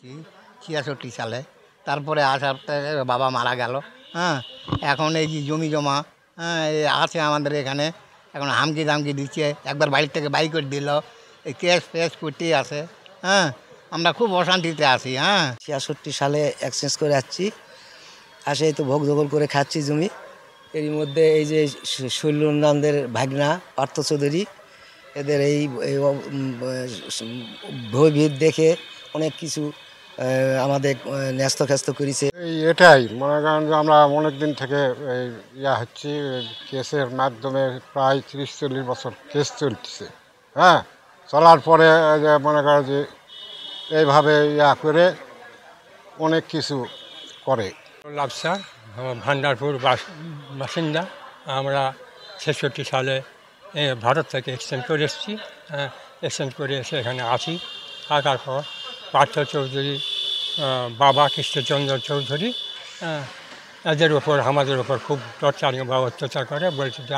আসছি 66 সালে। তারপরে আসার থেকে বাবা মারা গেল। হ্যাঁ, এখন এই যে জমি জমা, হ্যাঁ, এই আছে আমাদের এখানে। এখন হামকি দামকি দিচ্ছে, একবার বাড়ির থেকে বাই করে দিল, এই কেস ফেস করতেই আছে। হ্যাঁ, আমরা খুব অশান্তিতে আছি। হ্যাঁ, 66 সালে এক্সচেঞ্জ করে আসছি, আসে তো ভোগ দখল করে খাচ্ছি জমি। এরই মধ্যে এই যে শৈলনন্দের ভাগনা পার্থ চৌধুরী, এদের এই ভয়ভীত দেখে অনেক কিছু আমাদের ন্যস্ত করেছে। এটাই মনে করেন যে আমরা অনেক দিন থেকে এই হচ্ছি, কেসের মাধ্যমে প্রায় 30-40 বছর কেস চলতেছে। হ্যাঁ, চলার পরে যে মনে করেন যে এইভাবে করে অনেক কিছু করে। লাভসা ভান্ডারপুর বাসিন্দা। আমরা 66 সালে ভারত থেকে এক্সচেঞ্জ করে এসেছি। এক্সচেঞ্জ করে এসে এখানে আছি। থাকার পর পার্থ চৌধুরী বাবা কৃষ্ণচন্দ্র চৌধুরী এদের ওপর আমাদের ওপর খুব টর্চার বা অত্যাচার করে, বলছে যে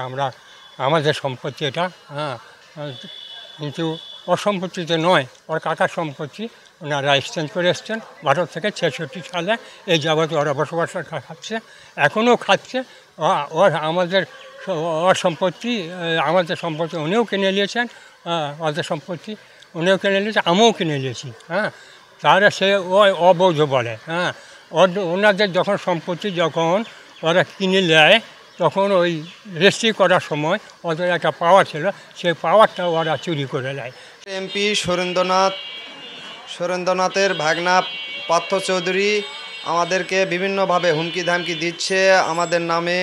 আমাদের সম্পত্তি এটা। কিন্তু ওর সম্পত্তিতে নয়, ওর কাকার সম্পত্তি। ওনারা এক্সচেঞ্জ করে এসছেন ভারত থেকে 66 সালে। এই যাবৎ ওরা বসবাস খাচ্ছে, এখনও খাচ্ছে। ওর সম্পত্তি উনিও কিনে নিয়েছেন, ওদের সম্পত্তি উনিও কিনে নিয়েছে, আমিও কিনে নিয়েছি। হ্যাঁ, তাহলে সে অবৈধ বলে। হ্যাঁ, ওনাদের যখন ওরা কিনে নেয়, তখন ওই রেজিস্ট্রি করার সময় ওদের একটা পাওয়ার ছিল, সেই পাওয়ারটা ওরা চুরি করে নেয়। এমপি সুরেন্দ্রনাথের ভাগনা পার্থ চৌধুরী আমাদেরকে বিভিন্নভাবে হুমকি ধামকি দিচ্ছে, আমাদের নামে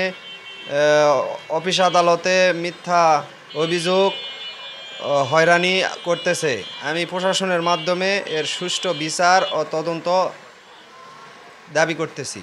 অফিস আদালতে মিথ্যা অভিযোগ, হয়রানি করতেছে। আমি প্রশাসনের মাধ্যমে এর সুষ্ঠু বিচার ও তদন্ত দাবি করতেছি।